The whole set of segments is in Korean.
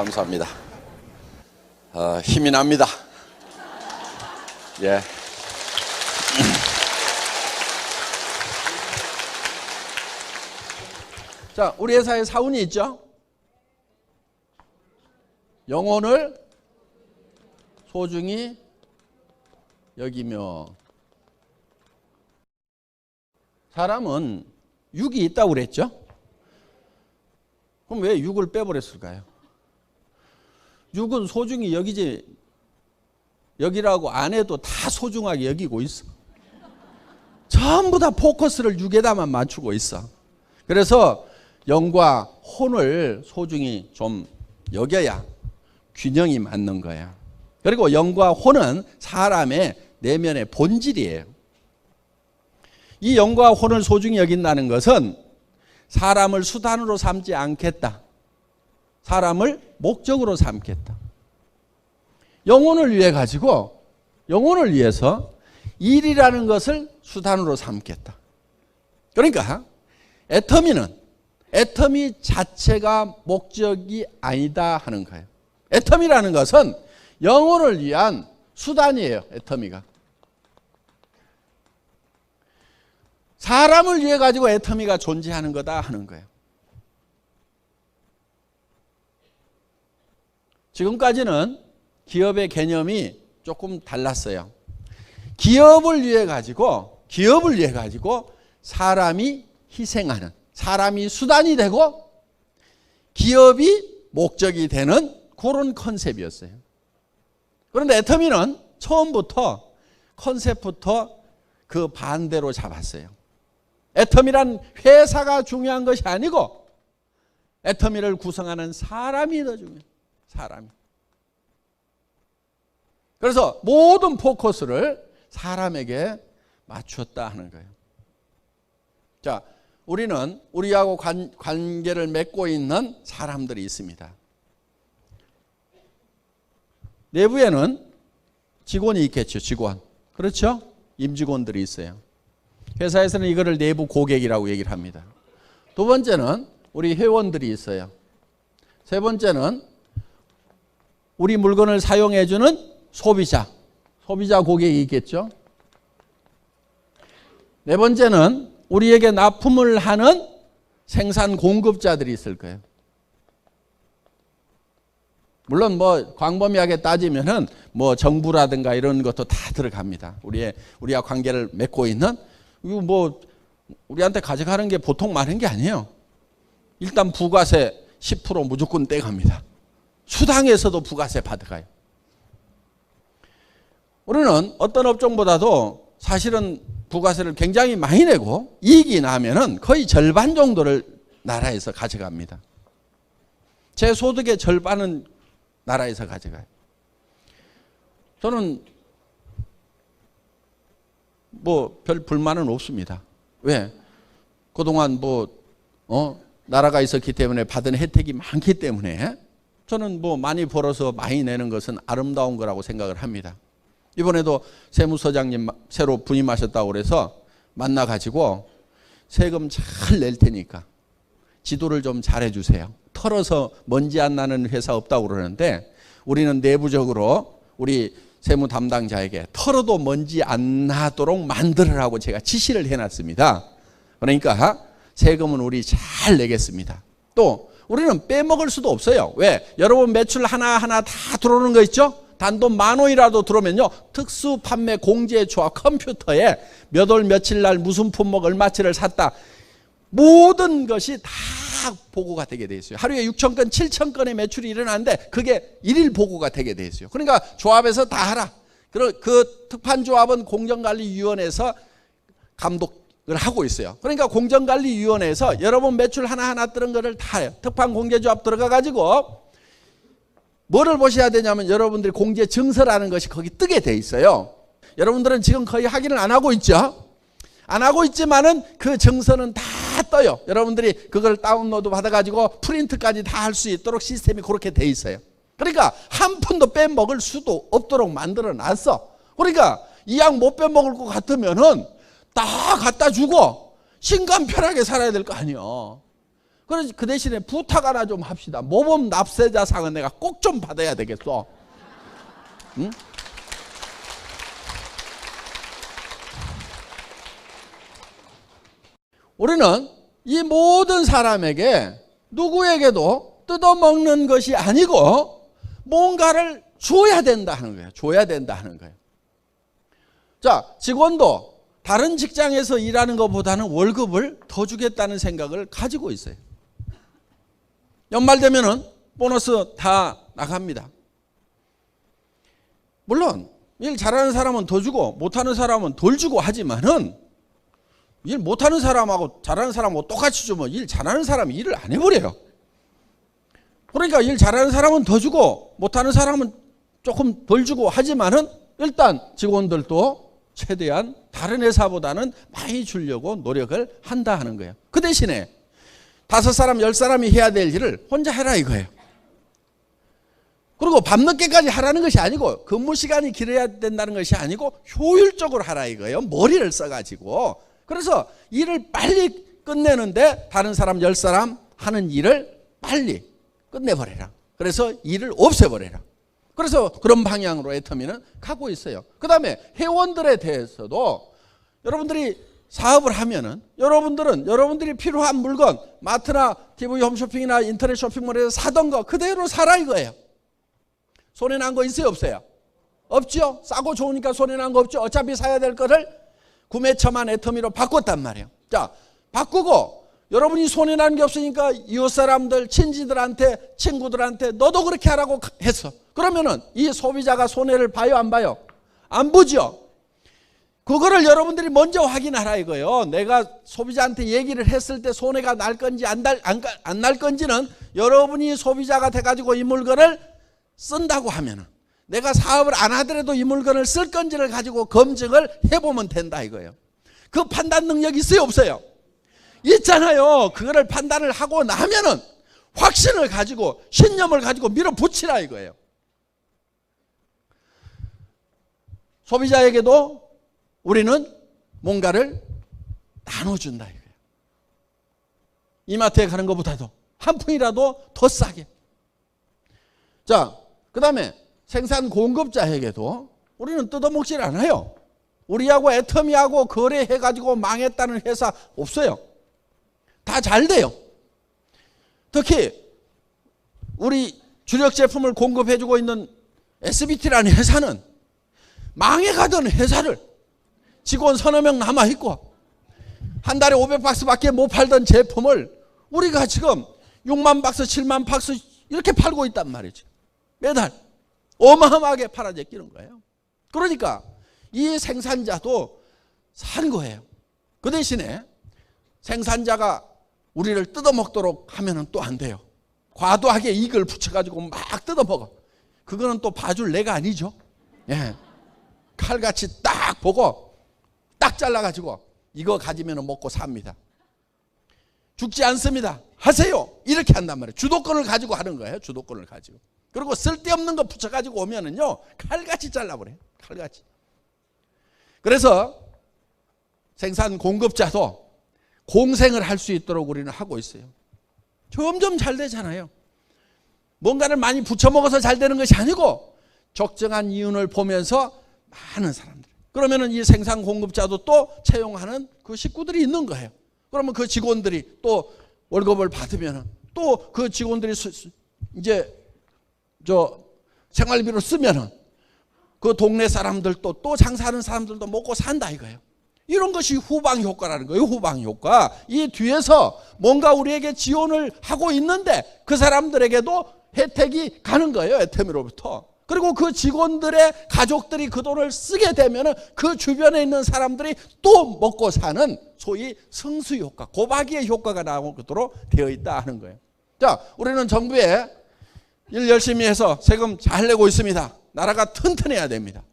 감사합니다. 힘이 납니다. 예. 자, 우리 회사에 사운이 있죠? 영혼을 소중히 여기며. 사람은 육이 있다고 그랬죠? 그럼 왜 육을 빼버렸을까요? 육은 소중히 여기라고 안 해도 다 소중하게 여기고 있어. 전부 다 포커스를 육에다만 맞추고 있어. 그래서 영과 혼을 소중히 좀 여겨야 균형이 맞는 거야. 그리고 영과 혼은 사람의 내면의 본질이에요. 이 영과 혼을 소중히 여긴다는 것은 사람을 수단으로 삼지 않겠다. 사람을 목적으로 삼겠다. 영혼을 위해서 일이라는 것을 수단으로 삼겠다. 그러니까 애터미 자체가 목적이 아니다 하는 거예요. 애터미라는 것은 영혼을 위한 수단이에요. 애터미가. 사람을 위해 가지고 애터미가 존재하는 거다 하는 거예요. 지금까지는 기업의 개념이 조금 달랐어요. 기업을 위해 가지고 사람이 희생하는, 사람이 수단이 되고 기업이 목적이 되는 그런 컨셉이었어요. 그런데 애터미는 처음부터 컨셉부터 그 반대로 잡았어요. 애터미란 회사가 중요한 것이 아니고 애터미를 구성하는 사람이 더 중요해요. 사람이. 그래서 모든 포커스를 사람에게 맞췄다 하는 거예요. 자, 우리는 우리하고 관계를 맺고 있는 사람들이 있습니다. 내부에는 직원이 있겠죠. 직원. 그렇죠? 임직원들이 있어요. 회사에서는 이거를 내부 고객이라고 얘기를 합니다. 두 번째는 우리 회원들이 있어요. 세 번째는 우리 물건을 사용해 주는 소비자 고객이 있겠죠. 네 번째는 우리에게 납품을 하는 생산 공급자들이 있을 거예요. 물론 광범위하게 따지면은 정부라든가 이런 것도 다 들어갑니다. 우리와 관계를 맺고 있는, 이거 우리한테 가져가는 게 보통 많은 게 아니에요. 일단 부가세 10% 무조건 떼갑니다. 수당에서도 부가세 받아가요. 우리는 어떤 업종보다도 사실은 부가세를 굉장히 많이 내고 이익이 나면은 거의 절반 정도를 나라에서 가져갑니다. 제 소득의 절반은 나라에서 가져가요. 저는 별 불만은 없습니다. 왜? 그동안 나라가 있었기 때문에 받은 혜택이 많기 때문에 저는 많이 벌어서 많이 내는 것은 아름다운 거라고 생각을 합니다. 이번에도 세무서장님 새로 부임하셨다고 그래서 만나가지고 세금 잘 낼 테니까 지도를 좀 잘해 주세요. 털어서 먼지 안 나는 회사 없다고 그러는데 우리는 내부적으로 우리 세무 담당자에게 털어도 먼지 안 나도록 만들으라고 제가 지시를 해놨습니다. 그러니까 세금은 우리 잘 내겠습니다. 또 우리는 빼먹을 수도 없어요. 왜? 여러분 매출 하나하나 다 들어오는 거 있죠? 단돈 10,000원이라도 들어오면요, 특수 판매 공제 조합 컴퓨터에 몇 월 며칠 날 무슨 품목 얼마치를 샀다, 모든 것이 다 보고가 되게 돼 있어요. 하루에 6,000건, 7,000건의 매출이 일어나는데 그게 일일 보고가 되게 돼 있어요. 그러니까 조합에서 다 하라. 그 특판조합은 공정관리위원회에서 감독을 하고 있어요. 그러니까 공정관리위원회에서 여러분 매출 하나하나 뜨는 거를 다 해요. 특판공제조합 들어가 가지고 뭐를 보셔야 되냐면 여러분들이 공제 증서라는 것이 거기 뜨게 돼 있어요. 여러분들은 지금 거의 확인을 안 하고 있죠. 안 하고 있지만은 그 증서는 다 떠요. 여러분들이 그걸 다운로드 받아가지고 프린트까지 다 할 수 있도록 시스템이 그렇게 돼 있어요. 그러니까 한 푼도 빼먹을 수도 없도록 만들어 놨어. 그러니까 이 양 못 빼먹을 것 같으면은 다 갖다 주고 신간편하게 살아야 될 거 아니에요. 그래서 그 대신에 부탁 하나 좀 합시다. 모범 납세자상은 내가 꼭 좀 받아야 되겠어. 응? 우리는 이 모든 사람에게 누구에게도 뜯어먹는 것이 아니고 뭔가를 줘야 된다 하는 거예요. 줘야 된다 하는 거예요. 자, 직원도 다른 직장에서 일하는 것보다는 월급을 더 주겠다는 생각을 가지고 있어요. 연말 되면은 보너스 다 나갑니다. 물론 일 잘하는 사람은 더 주고 못하는 사람은 덜 주고 하지만은 일 못하는 사람하고 잘하는 사람하고 똑같이 주면 일 잘하는 사람이 일을 안 해버려요. 그러니까 일 잘하는 사람은 더 주고 못하는 사람은 조금 덜 주고 하지만은 일단 직원들도 최대한 다른 회사보다는 많이 주려고 노력을 한다 하는 거예요. 그 대신에 5사람, 10사람이 해야 될 일을 혼자 해라 이거예요. 그리고 밤늦게까지 하라는 것이 아니고 근무 시간이 길어야 된다는 것이 아니고 효율적으로 하라 이거예요. 머리를 써가지고. 그래서 일을 빨리 끝내는데 다른 사람 10사람 하는 일을 빨리 끝내버려라. 그래서 일을 없애버려라. 그래서 그런 방향으로 애터미는 가고 있어요. 그 다음에 회원들에 대해서도 여러분들이 사업을 하면은 여러분들이 필요한 물건 마트나 TV 홈쇼핑이나 인터넷 쇼핑몰에서 사던 거 그대로 사라 이거예요. 손해난 거 있어요 없어요? 없죠. 싸고 좋으니까 손해난 거 없죠. 어차피 사야 될 거를 구매처만 애터미로 바꿨단 말이에요. 자, 바꾸고 여러분이 손해난 게 없으니까 이웃 사람들, 친지들한테, 친구들한테 너도 그렇게 하라고 했어. 그러면은 이 소비자가 손해를 봐요 안 봐요? 안 보죠. 그거를 여러분들이 먼저 확인하라 이거예요. 내가 소비자한테 얘기를 했을 때 손해가 날 건지 안 날 건지는 여러분이 소비자가 돼가지고 이 물건을 쓴다고 하면은 내가 사업을 안 하더라도 이 물건을 쓸 건지를 가지고 검증을 해보면 된다 이거예요. 그 판단 능력이 있어요 없어요? 있잖아요. 그거를 판단을 하고 나면은 확신을 가지고 신념을 가지고 밀어붙이라 이거예요. 소비자에게도 우리는 뭔가를 나눠준다 이거예요. 이마트에 가는 것보다도 한 푼이라도 더 싸게. 자, 그 다음에 생산 공급자에게도 우리는 뜯어먹질 않아요. 우리하고 애터미하고 거래해가지고 망했다는 회사 없어요. 다 잘 돼요. 특히 우리 주력 제품을 공급해주고 있는 SBT라는 회사는 망해가던 회사를 직원 서너 명 남아있고 한 달에 500박스밖에 못 팔던 제품을 우리가 지금 6만 박스, 7만 박스 이렇게 팔고 있단 말이죠. 매달 어마어마하게 팔아 제끼는 거예요. 그러니까 이 생산자도 산 거예요. 그 대신에 생산자가 우리를 뜯어먹도록 하면은 또 안 돼요. 과도하게 이익을 붙여가지고 막 뜯어먹어. 그거는 또 봐줄 내가 아니죠. 예. 칼같이 딱 보고 딱 잘라가지고 이거 가지면 먹고 삽니다. 죽지 않습니다. 하세요. 이렇게 한단 말이에요. 주도권을 가지고 하는 거예요. 주도권을 가지고. 그리고 쓸데없는 거 붙여가지고 오면은요 칼같이 잘라버려요. 칼같이. 그래서 생산 공급자도 공생을 할 수 있도록 우리는 하고 있어요. 점점 잘 되잖아요. 뭔가를 많이 붙여먹어서 잘 되는 것이 아니고 적정한 이윤을 보면서 많은 사람들. 그러면은 이 생산 공급자도 또 채용하는 그 식구들이 있는 거예요. 그러면 그 직원들이 또 월급을 받으면은 또 그 직원들이 이제 생활비로 쓰면은 그 동네 사람들도 또 장사하는 사람들도 먹고 산다 이거예요. 이런 것이 후방 효과라는 거예요. 후방 효과. 이 뒤에서 뭔가 우리에게 지원을 하고 있는데 그 사람들에게도 혜택이 가는 거예요. 애터미로부터. 그리고 그 직원들의 가족들이 그 돈을 쓰게 되면 그 주변에 있는 사람들이 또 먹고 사는 소위 승수 효과, 고박이의 효과가 나오도록 되어 있다 하는 거예요. 자, 우리는 정부에 일 열심히 해서 세금 잘 내고 있습니다. 나라가 튼튼해야 됩니다.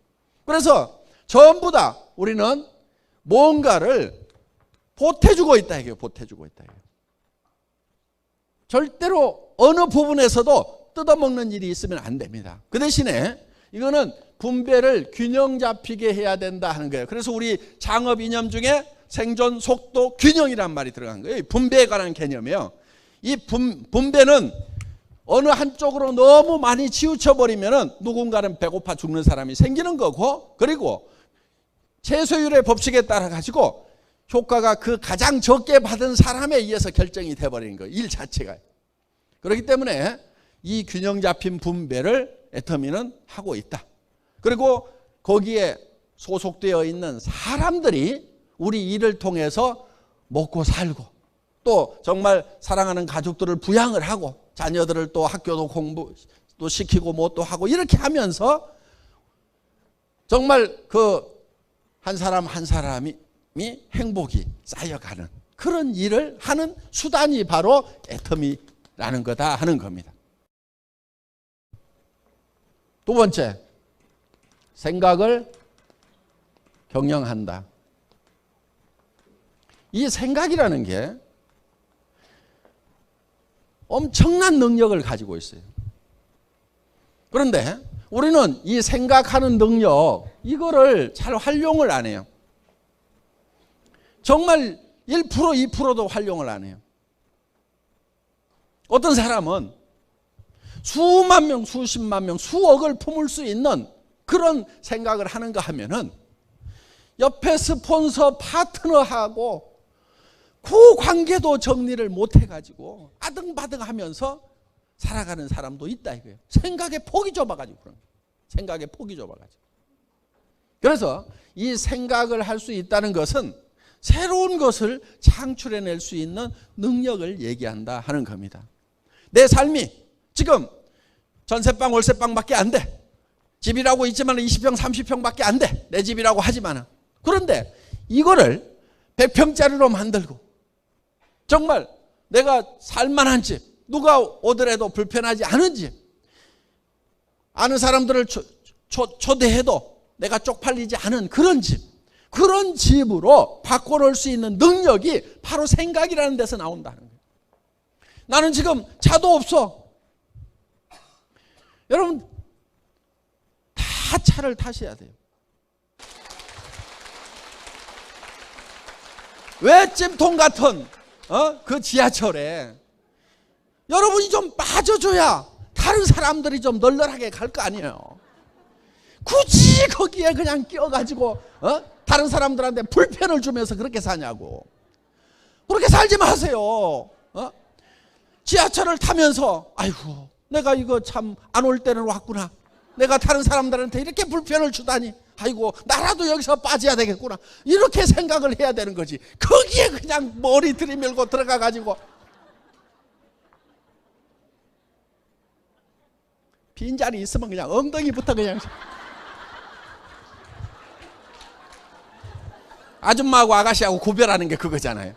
그래서 전부 다 우리는 뭔가를 보태주고 있다 이게요. 보태주고 있다 이게요. 절대로 어느 부분에서도 뜯어먹는 일이 있으면 안 됩니다. 그 대신에 이거는 분배를 균형 잡히게 해야 된다 하는 거예요. 그래서 우리 창업 이념 중에 생존 속도 균형이란 말이 들어간 거예요. 분배에 관한 개념이에요. 이 분배는 어느 한쪽으로 너무 많이 치우쳐 버리면은 누군가는 배고파 죽는 사람이 생기는 거고, 그리고 최소율의 법칙에 따라 가지고 효과가 그 가장 적게 받은 사람에 의해서 결정이 돼 버리는 거예요. 일 자체가. 그렇기 때문에 이 균형 잡힌 분배를 애터미는 하고 있다. 그리고 거기에 소속되어 있는 사람들이 우리 일을 통해서 먹고 살고, 또 정말 사랑하는 가족들을 부양을 하고, 자녀들을 또 학교도 공부도 시키고 뭐 또 하고, 이렇게 하면서 정말 그 한 사람 한 사람이 행복이 쌓여가는 그런 일을 하는 수단이 바로 애터미라는 거다 하는 겁니다. 두 번째, 생각을 경영한다. 이 생각이라는 게 엄청난 능력을 가지고 있어요. 그런데 우리는 이 생각하는 능력, 이거를 잘 활용을 안 해요. 정말 1%, 2%도 활용을 안 해요. 어떤 사람은 수만 명, 수십만 명, 수억을 품을 수 있는 그런 생각을 하는가 하면은 옆에 스폰서 파트너하고 그 관계도 정리를 못 해가지고 아등바등 하면서 살아가는 사람도 있다 이거예요. 생각의 폭이 좁아가지고 그런 거예요. 생각의 폭이 좁아가지고. 그래서 이 생각을 할 수 있다는 것은 새로운 것을 창출해낼 수 있는 능력을 얘기한다 하는 겁니다. 내 삶이 지금 전세방, 월세방밖에 안 돼. 집이라고 있지만 20평, 30평밖에 안 돼. 내 집이라고 하지만. 그런데 이거를 100평짜리로 만들고 정말 내가 살만한 집, 누가 오더라도 불편하지 않은 집, 아는 사람들을 초대해도 내가 쪽팔리지 않은 그런 집, 그런 집으로 바꿔놓을 수 있는 능력이 바로 생각이라는 데서 나온다는 거예요. 나는 지금 차도 없어. 여러분 다 차를 타셔야 돼요. 왜 찜통 같은 그 지하철에 여러분이 좀 빠져줘야 다른 사람들이 좀 널널하게 갈 거 아니에요. 굳이 거기에 그냥 끼어가지고 다른 사람들한테 불편을 주면서 그렇게 사냐고. 그렇게 살지 마세요. 지하철을 타면서 아이고 내가 이거 참 안 올 때는 왔구나. 내가 다른 사람들한테 이렇게 불편을 주다니. 아이고 나라도 여기서 빠져야 되겠구나. 이렇게 생각을 해야 되는 거지. 거기에 그냥 머리 들이밀고 들어가가지고 빈자리 있으면 그냥 엉덩이부터 그냥. 아줌마하고 아가씨하고 구별하는 게 그거잖아요.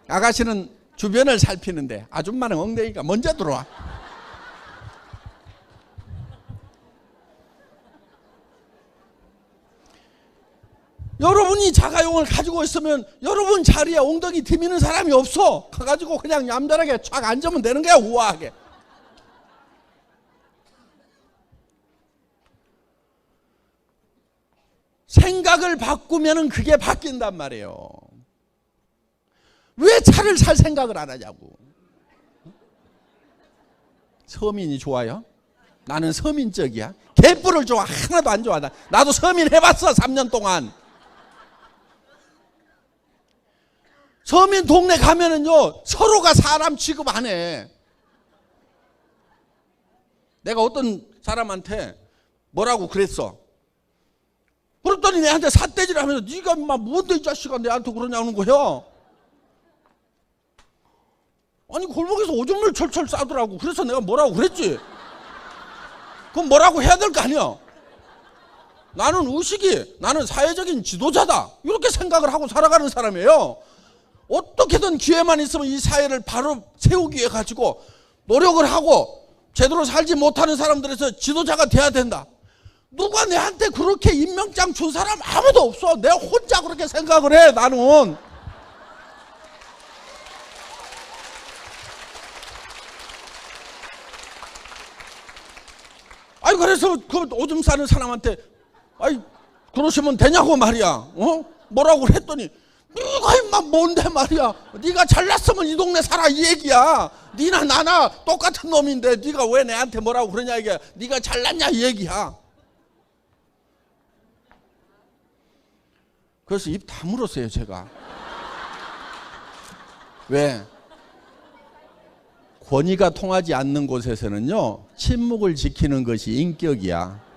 아가씨는 주변을 살피는데 아줌마는 엉덩이가 먼저 들어와. 여러분이 자가용을 가지고 있으면 여러분 자리에 엉덩이 디미는 사람이 없어. 가가지고 그냥 얌전하게 쫙 앉으면 되는 거야. 우아하게. 생각을 바꾸면 그게 바뀐단 말이에요. 왜 차를 살 생각을 안 하냐고. 서민이 좋아요? 나는 서민적이야. 개뿔을 좋아. 하나도 안 좋아. 나도 서민 해봤어 3년 동안. 서민 동네 가면은요 서로가 사람 취급 안 해. 내가 어떤 사람한테 뭐라고 그랬어. 그랬더니 내한테 삿대질을 하면서 네가 인마 뭔데 이 자식아 내한테 그러냐는 거야. 아니 골목에서 오줌을 철철 싸더라고. 그래서 내가 뭐라고 그랬지. 그럼 뭐라고 해야 될 거 아니야. 나는 의식이 나는 사회적인 지도자다 이렇게 생각을 하고 살아가는 사람이에요. 어떻게든 기회만 있으면 이 사회를 바로 세우기 위해 가지고 노력을 하고 제대로 살지 못하는 사람들에서 지도자가 돼야 된다. 누가 내한테 그렇게 임명장 준 사람 아무도 없어. 내가 혼자 그렇게 생각을 해. 나는 아니 그래서 그 오줌 싸는 사람한테 아이 그러시면 되냐고 말이야. 뭐라고 했더니 네가 임마 뭔데 말이야. 네가 잘났으면 이 동네 살아 이 얘기야. 네나 나나 똑같은 놈인데 네가 왜 내한테 뭐라고 그러냐 이게. 네가 잘났냐 이 얘기야. 그래서 입 다물었어요 제가. 왜? 권위가 통하지 않는 곳에서는요 침묵을 지키는 것이 인격이야.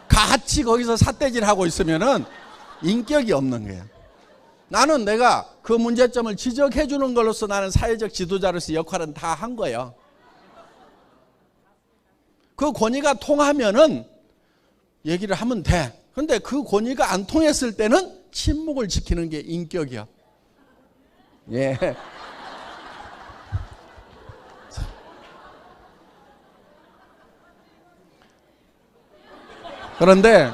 같이 거기서 삿대질하고 있으면은 인격이 없는 거야. 나는 내가 그 문제점을 지적해 주는 걸로서 나는 사회적 지도자로서 역할은 다 한 거예요. 그 권위가 통하면은 얘기를 하면 돼. 근데 그 권위가 안 통했을 때는 침묵을 지키는 게 인격이야. 예. 그런데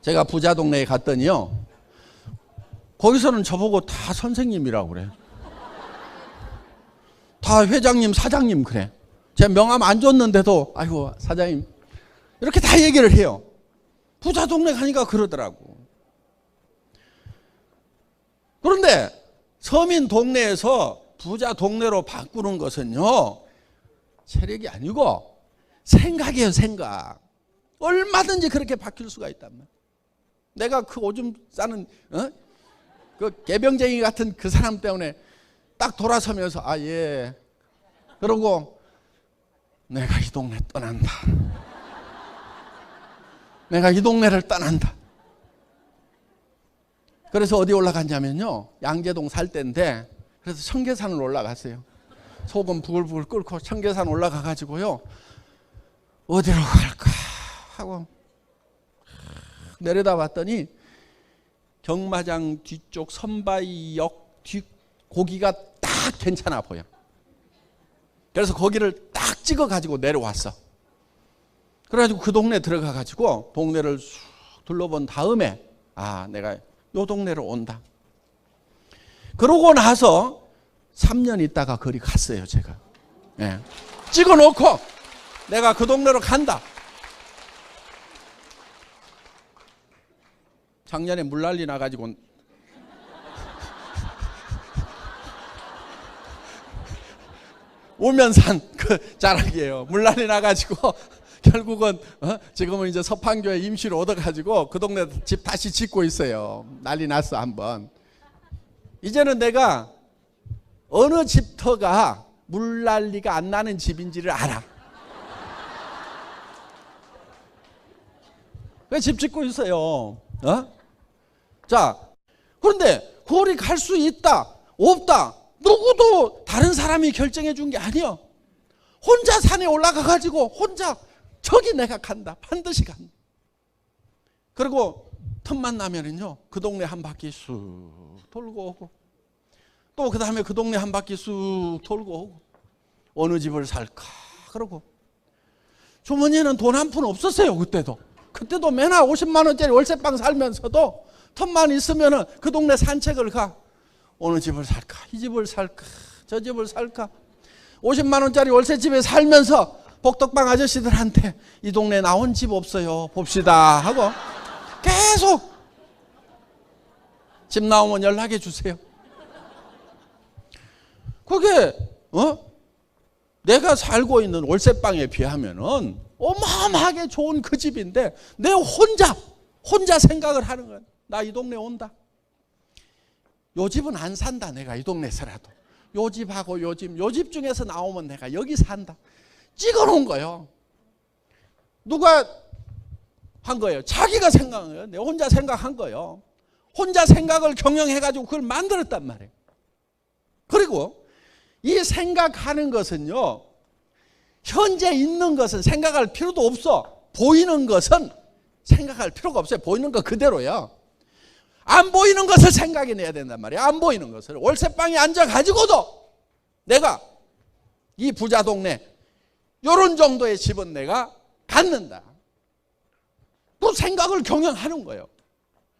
제가 부자 동네에 갔더니요 거기서는 저보고 다 선생님이라고 그래. 다 회장님 사장님 그래. 제 명함 안 줬는데도 아이고 사장님 이렇게 다 얘기를 해요. 부자 동네 가니까 그러더라고. 그런데 서민 동네에서 부자 동네로 바꾸는 것은요 세력이 아니고 생각이에요. 생각. 얼마든지 그렇게 바뀔 수가 있단 말이야. 내가 그 오줌 싸는 그 개병쟁이 같은 그 사람 때문에 딱 돌아서면서 아 예 그러고 내가 이 동네 떠난다. 내가 이 동네를 떠난다. 그래서 어디 올라갔냐면요 양재동 살 때인데 그래서 청계산을 올라갔어요. 소금 부글부글 끓고 청계산 올라가 가지고요 어디로 갈까 하고 내려다 봤더니 경마장 뒤쪽 선바위역 뒤 고기가 딱 괜찮아 보여. 그래서 거기를 딱 찍어 가지고 내려왔어. 그래가지고 그 동네 들어가 가지고 동네를 쑥 둘러본 다음에 아 내가 요 동네로 온다. 그러고 나서 3년 있다가 거기 갔어요 제가. 예. 찍어 놓고 내가 그 동네로 간다. 작년에 물난리 나가지고 오면산 그 자락이에요. 물난리 나가지고 결국은 지금은 이제 서판교에 임시로 얻어가지고 그 동네 집 다시 짓고 있어요. 난리 났어 한번. 이제는 내가 어느 집터가 물난리가 안 나는 집인지를 알아. 왜 집 짓고 있어요? 자, 그런데 거기 갈 수 있다, 없다, 누구도 다른 사람이 결정해 준 게 아니야. 혼자 산에 올라가 가지고 혼자 저기 내가 간다. 반드시 간다. 그리고 틈만 나면은요, 그 동네 한 바퀴 쑥 돌고 오고, 또 그 다음에 그 동네 한 바퀴 쑥 돌고 오고, 어느 집을 살까? 그러고, 주머니에는 돈 한 푼 없었어요, 그때도 맨날 50만 원짜리 월세방 살면서도 틈만 있으면은 그 동네 산책을 가. 어느 집을 살까? 이 집을 살까? 저 집을 살까? 50만 원짜리 월세집에 살면서 복덕방 아저씨들한테 이 동네 나온 집 없어요. 봅시다 하고 계속 집 나오면 연락해 주세요. 그게 내가 살고 있는 월세방에 비하면은 어마어마하게 좋은 그 집인데 내 혼자 생각을 하는 거야. 나 이 동네 온다. 요 집은 안 산다. 내가 이 동네에서라도 요 집하고 요 집 중에서 나오면 내가 여기 산다. 찍어놓은 거예요. 누가 한 거예요? 자기가 생각한 거예요. 내 혼자 생각한 거예요. 혼자 생각을 경영해가지고 그걸 만들었단 말이에요. 그리고 이 생각하는 것은요, 현재 있는 것은 생각할 필요도 없어. 보이는 것은 생각할 필요가 없어요. 보이는 거 그대로요. 안 보이는 것을 생각해내야 된단 말이에요. 안 보이는 것을. 월세방에 앉아가지고도 내가 이 부자 동네 요런 정도의 집은 내가 갖는다. 또 생각을 경영하는 거예요.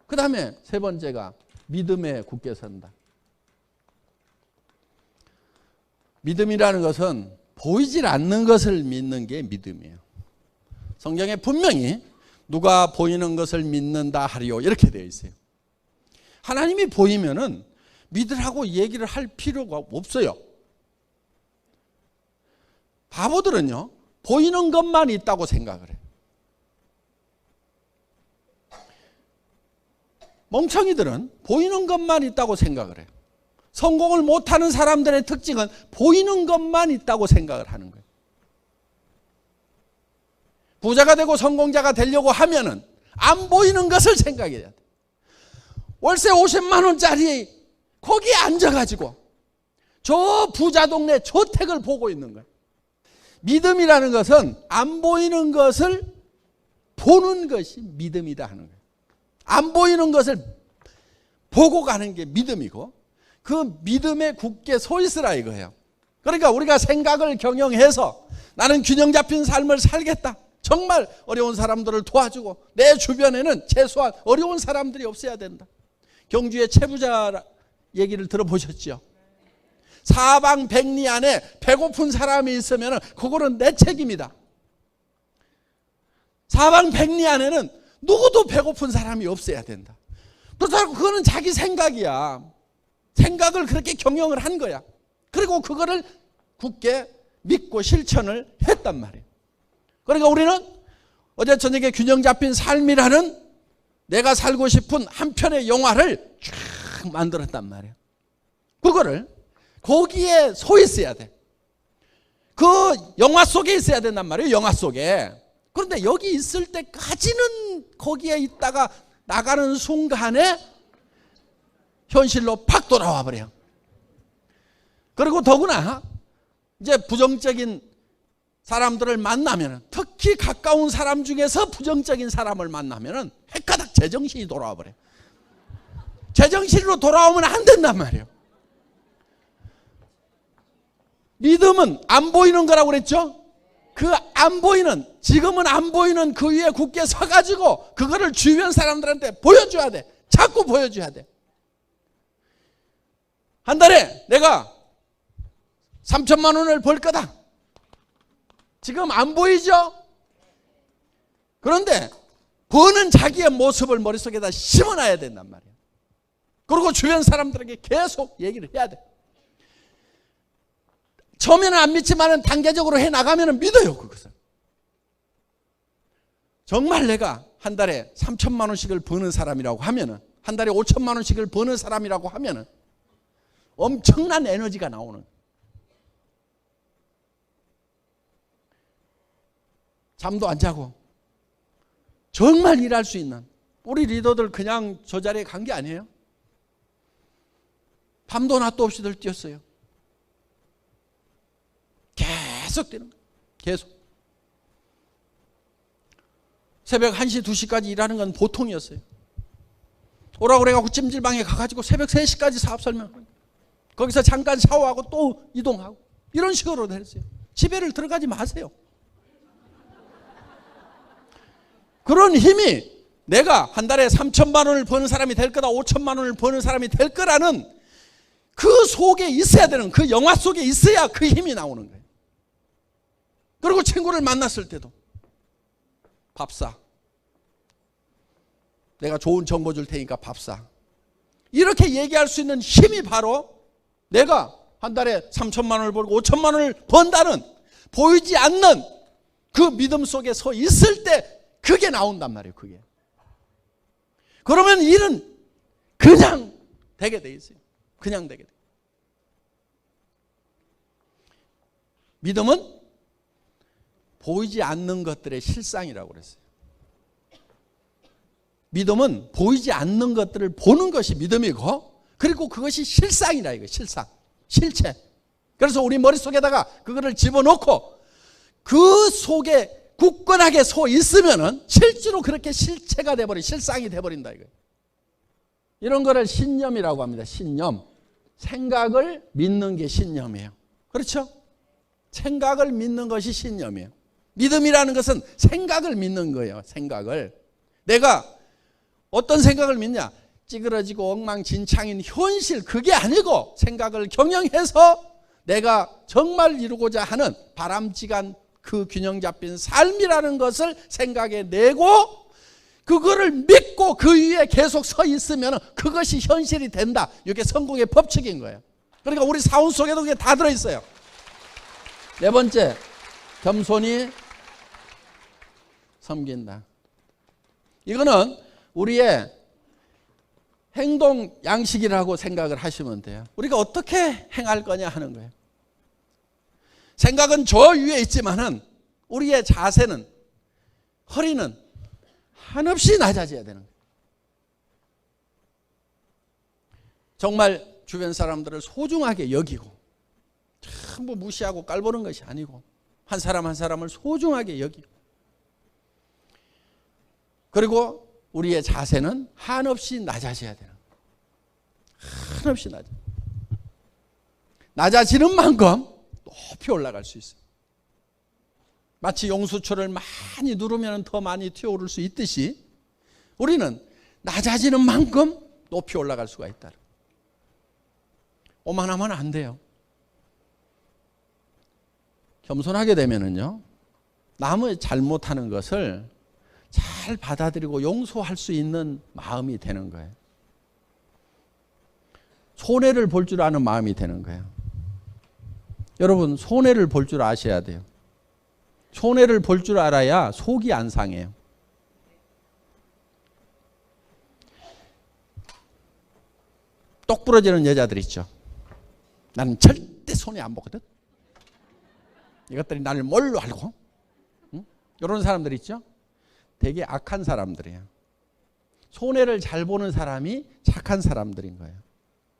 그 다음에 세 번째가 믿음에 굳게 선다. 믿음이라는 것은 보이질 않는 것을 믿는 게 믿음이에요. 성경에 분명히 누가 보이는 것을 믿는다 하리요 이렇게 되어 있어요. 하나님이 보이면은 믿으라고 얘기를 할 필요가 없어요. 바보들은요, 보이는 것만 있다고 생각을 해요. 멍청이들은 보이는 것만 있다고 생각을 해요. 성공을 못하는 사람들의 특징은 보이는 것만 있다고 생각을 하는 거예요. 부자가 되고 성공자가 되려고 하면은 안 보이는 것을 생각해야 돼. 월세 50만 원짜리 거기에 앉아가지고 저 부자 동네 저택을 보고 있는 거예요. 믿음이라는 것은 안 보이는 것을 보는 것이 믿음이다 하는 거예요. 안 보이는 것을 보고 가는 게 믿음이고 그 믿음에 굳게 서 있으라 이거예요. 그러니까 우리가 생각을 경영해서 나는 균형 잡힌 삶을 살겠다. 정말 어려운 사람들을 도와주고 내 주변에는 최소한 어려운 사람들이 없어야 된다. 경주의 채부자 얘기를 들어보셨죠? 사방백리 안에 배고픈 사람이 있으면 그거는 내 책임이다. 사방백리 안에는 누구도 배고픈 사람이 없어야 된다. 그렇다고 그거는 자기 생각이야. 생각을 그렇게 경영을 한 거야. 그리고 그거를 굳게 믿고 실천을 했단 말이에요. 그러니까 우리는 어제 저녁에 균형 잡힌 삶이라는 내가 살고 싶은 한 편의 영화를 쫙 만들었단 말이에요. 그거를 거기에 서 있어야 돼. 그 영화 속에 있어야 된단 말이에요. 영화 속에. 그런데 여기 있을 때까지는 거기에 있다가 나가는 순간에 현실로 팍 돌아와 버려요. 그리고 더구나 이제 부정적인 사람들을 만나면, 특히 가까운 사람 중에서 부정적인 사람을 만나면 헷가닥 제정신이 돌아와 버려요. 제정신으로 돌아오면 안 된단 말이에요. 믿음은 안 보이는 거라고 그랬죠? 그 안 보이는, 지금은 안 보이는 그 위에 굳게 서가지고 그거를 주변 사람들한테 보여줘야 돼. 자꾸 보여줘야 돼. 한 달에 내가 3천만 원을 벌 거다. 지금 안 보이죠? 그런데 버는 자기의 모습을 머릿속에다 심어놔야 된단 말이에요. 그리고 주변 사람들에게 계속 얘기를 해야 돼. 처음에는 안 믿지만 단계적으로 해나가면 믿어요. 그것을. 정말 내가 한 달에 3천만 원씩을 버는 사람이라고 하면은, 한 달에 5천만 원씩을 버는 사람이라고 하면은 엄청난 에너지가 나오는. 잠도 안 자고 정말 일할 수 있는 우리 리더들 그냥 저 자리에 간 게 아니에요. 밤도 낮도 없이들 뛰었어요. 계속 뛰는 거예요. 계속. 새벽 1시, 2시까지 일하는 건 보통이었어요. 오라고 그래가지고 찜질방에 가가지고 새벽 3시까지 사업 설명하고 거기서 잠깐 샤워하고 또 이동하고 이런 식으로 됐어요. 집에를 들어가지 마세요. 그런 힘이 내가 한 달에 3천만 원을 버는 사람이 될 거다, 5천만 원을 버는 사람이 될 거라는 그 속에 있어야 되는, 그 영화 속에 있어야 그 힘이 나오는 거예요. 그리고 친구를 만났을 때도 밥 사. 내가 좋은 정보 줄 테니까 밥 사. 이렇게 얘기할 수 있는 힘이 바로 내가 한 달에 3천만 원을 벌고 5천만 원을 번다는 보이지 않는 그 믿음 속에 서 있을 때 그게 나온단 말이에요. 그게. 그러면 일은 그냥 되게 돼 있어요. 그냥 되게 돼. 믿음은 보이지 않는 것들의 실상이라고 그랬어요. 믿음은 보이지 않는 것들을 보는 것이 믿음이고, 그리고 그것이 실상이라 이거. 실상, 실체. 그래서 우리 머릿속에다가 그거를 집어넣고 그 속에 굳건하게 서 있으면은 실제로 그렇게 실체가 돼버린, 실상이 돼버린다 이거예요. 이런 거를 신념이라고 합니다. 신념. 생각을 믿는 게 신념이에요. 그렇죠? 생각을 믿는 것이 신념이에요. 믿음이라는 것은 생각을 믿는 거예요. 생각을. 내가 어떤 생각을 믿냐? 찌그러지고 엉망진창인 현실, 그게 아니고 생각을 경영해서 내가 정말 이루고자 하는 바람직한 그 균형 잡힌 삶이라는 것을 생각해 내고, 그거를 믿고 그 위에 계속 서 있으면 그것이 현실이 된다. 이게 성공의 법칙인 거예요. 그러니까 우리 사원 속에도 그게 다 들어있어요. 네 번째, 겸손히 섬긴다. 이거는 우리의 행동 양식이라고 생각을 하시면 돼요. 우리가 어떻게 행할 거냐 하는 거예요. 생각은 저 위에 있지만은 우리의 자세는, 허리는 한없이 낮아져야 되는 거예요. 정말 주변 사람들을 소중하게 여기고, 전부 무시하고 깔보는 것이 아니고 한 사람 한 사람을 소중하게 여기고, 그리고 우리의 자세는 한없이 낮아져야 되는 거예요. 한없이 낮아지는 만큼 높이 올라갈 수 있어요. 마치 용수철을 많이 누르면 더 많이 튀어오를 수 있듯이 우리는 낮아지는 만큼 높이 올라갈 수가 있다. 오만하면 안 돼요. 겸손하게 되면은요, 남의 잘못하는 것을 잘 받아들이고 용서할 수 있는 마음이 되는 거예요. 손해를 볼 줄 아는 마음이 되는 거예요. 여러분, 손해를 볼 줄 아셔야 돼요. 손해를 볼 줄 알아야 속이 안 상해요. 똑 부러지는 여자들 있죠. 나는 절대 손해 안 보거든. 이것들이 나를 뭘로 알고? 응? 이런 사람들 있죠. 되게 악한 사람들이에요. 손해를 잘 보는 사람이 착한 사람들인 거예요.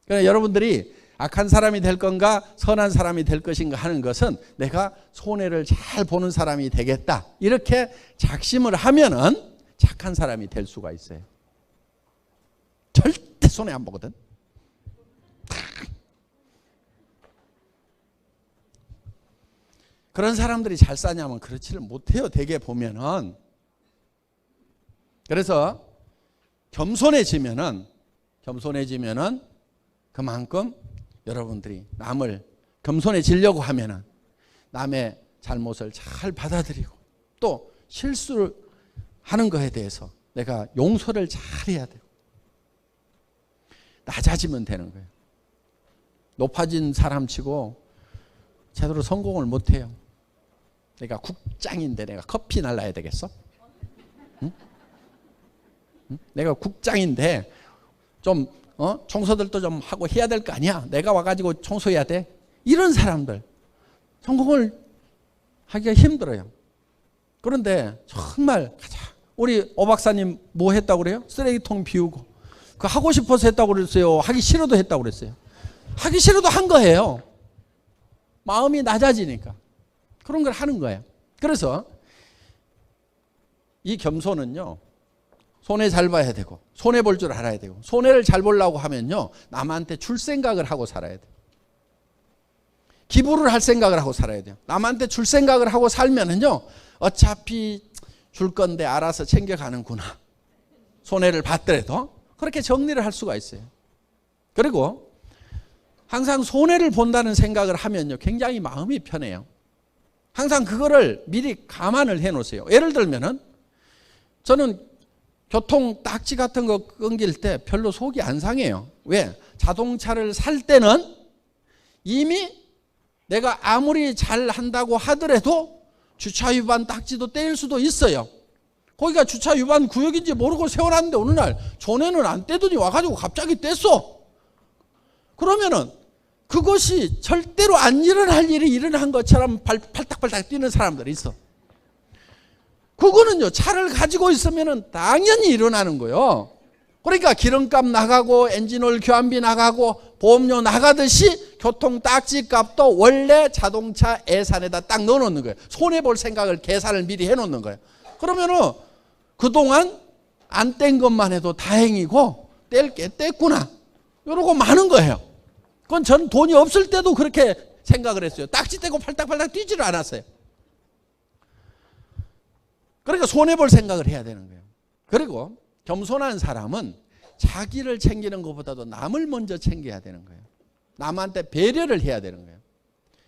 그러니까 여러분들이 악한 사람이 될 건가 선한 사람이 될 것인가 하는 것은 내가 손해를 잘 보는 사람이 되겠다, 이렇게 작심을 하면은 착한 사람이 될 수가 있어요. 절대 손해 안 보거든. 그런 사람들이 잘 사냐면 그렇지를 못해요. 대개 보면은. 그래서 겸손해지면은 그만큼 여러분들이 남을 겸손해지려고 하면은 남의 잘못을 잘 받아들이고 또 실수를 하는 것에 대해서 내가 용서를 잘 해야 돼요. 낮아지면 되는 거예요. 높아진 사람치고 제대로 성공을 못해요. 내가 국장인데 내가 커피 날라야 되겠어? 응? 응? 내가 국장인데 좀 청소들도 좀 하고 해야 될 거 아니야. 내가 와가지고 청소해야 돼. 이런 사람들 성공을 하기가 힘들어요. 그런데 정말 우리 오 박사님 뭐 했다고 그래요? 쓰레기통 비우고. 그 하고 싶어서 했다고 그랬어요? 하기 싫어도 했다고 그랬어요? 하기 싫어도 한 거예요. 마음이 낮아지니까 그런 걸 하는 거예요. 그래서 이 겸손은요, 손해 잘 봐야 되고 손해 볼 줄 알아야 되고, 손해를 잘 보려고 하면요 남한테 줄 생각을 하고 살아야 돼요. 기부를 할 생각을 하고 살아야 돼요. 남한테 줄 생각을 하고 살면은요 어차피 줄 건데 알아서 챙겨가는구나, 손해를 받더라도 그렇게 정리를 할 수가 있어요. 그리고 항상 손해를 본다는 생각을 하면요 굉장히 마음이 편해요. 항상 그거를 미리 감안을 해 놓으세요. 예를 들면은 저는 교통 딱지 같은 거 끊길 때 별로 속이 안 상해요. 왜? 자동차를 살 때는 이미 내가 아무리 잘 한다고 하더라도 주차 위반 딱지도 떼일 수도 있어요. 거기가 주차 위반 구역인지 모르고 세워놨는데 어느 날 전에는 안 떼더니 와가지고 갑자기 뗐어. 그러면은 그것이 절대로 안 일어날 일이 일어난 것처럼 팔딱팔딱 뛰는 사람들이 있어. 그거는요 차를 가지고 있으면 당연히 일어나는 거예요. 그러니까 기름값 나가고 엔진오일 교환비 나가고 보험료 나가듯이 교통 딱지 값도 원래 자동차 예산에다 딱 넣어놓는 거예요. 손해볼 생각을 계산을 미리 해놓는 거예요. 그러면은 그동안 안 뗀 것만 해도 다행이고 뗄 게 뗐구나 이러고 마는 거예요. 그건 전 돈이 없을 때도 그렇게 생각을 했어요. 딱지 떼고 팔딱팔딱 뛰지를 않았어요. 그러니까 손해볼 생각을 해야 되는 거예요. 그리고 겸손한 사람은 자기를 챙기는 것보다도 남을 먼저 챙겨야 되는 거예요. 남한테 배려를 해야 되는 거예요.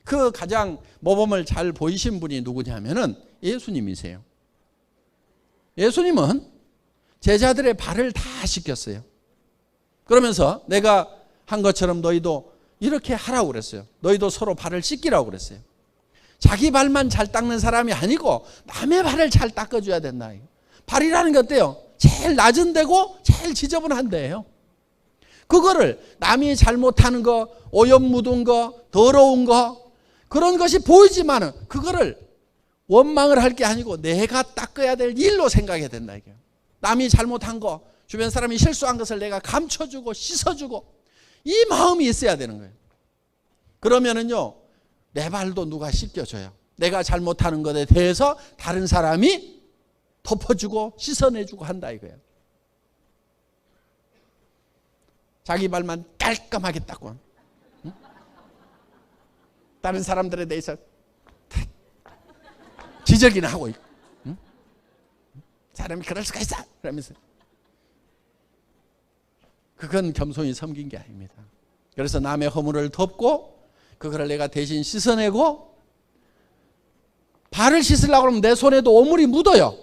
그 가장 모범을 잘 보이신 분이 누구냐면은 예수님이세요. 예수님은 제자들의 발을 다 씻겼어요. 그러면서 내가 한 것처럼 너희도 이렇게 하라고 그랬어요. 너희도 서로 발을 씻기라고 그랬어요. 자기 발만 잘 닦는 사람이 아니고 남의 발을 잘 닦아줘야 된다. 발이라는 게 어때요? 제일 낮은 데고 제일 지저분한 데예요. 그거를 남이 잘못하는 거, 오염 묻은 거, 더러운 거, 그런 것이 보이지만은 그거를 원망을 할 게 아니고 내가 닦아야 될 일로 생각해야 된다. 이게 남이 잘못한 거, 주변 사람이 실수한 것을 내가 감춰주고 씻어주고 이 마음이 있어야 되는 거예요. 그러면은요, 내 발도 누가 씻겨줘요. 내가 잘못하는 것에 대해서 다른 사람이 덮어주고 씻어내주고 한다 이거예요. 자기 발만 깔끔하게 닦고, 응? 다른 사람들에 대해서 지적이나 하고 있고, 응? 사람이 그럴 수가 있어 그러면서, 그건 겸손히 섬긴 게 아닙니다. 그래서 남의 허물을 덮고 그거를 내가 대신 씻어내고, 발을 씻으려고 그러면 내 손에도 오물이 묻어요.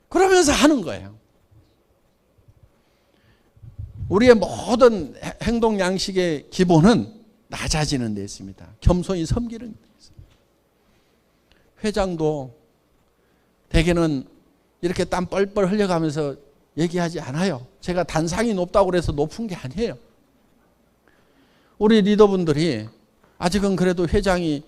그러면서 하는 거예요. 우리의 모든 행동 양식의 기본은 낮아지는 데 있습니다. 겸손히 섬기는 데 있습니다. 회장도 대개는 이렇게 땀 뻘뻘 흘려가면서 얘기하지 않아요. 제가 단상이 높다고 그래서 높은 게 아니에요. 우리 리더분들이 아직은 그래도 회장이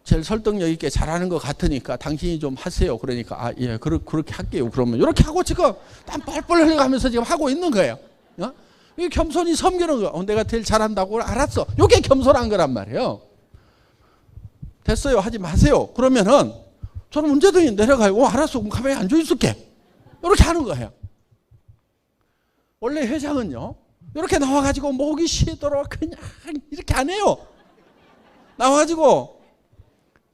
제일 설득력 있게 잘하는 것 같으니까 당신이 좀 하세요. 그러니까 아, 예, 그렇게 할게요. 그러면 이렇게 하고 지금 땀 뻘뻘 흘려가면서 지금 하고 있는 거예요. 어? 이게 겸손히 섬기는 거. 내가 제일 잘한다고 알았어. 이게 겸손한 거란 말이에요. 됐어요. 하지 마세요. 그러면은 저는 문제등이 내려가요. 알았어. 그럼 가만히 앉아 있을게. 이렇게 하는 거예요. 원래 회장은요, 이렇게 나와가지고 목이 쉬도록 그냥 이렇게 안 해요. 나와가지고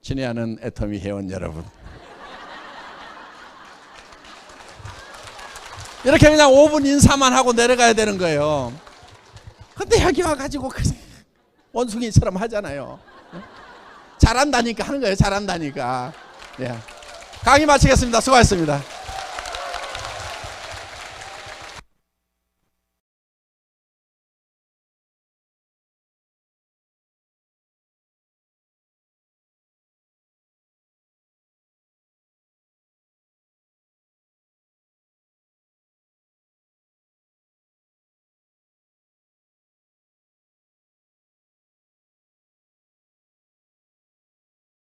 친애하는 애터미 회원 여러분, 이렇게 그냥 5분 인사만 하고 내려가야 되는 거예요. 근데 여기 와가지고 그냥 원숭이처럼 하잖아요. 잘한다니까 하는 거예요. 잘한다니까. 예. 강의 마치겠습니다. 수고하셨습니다.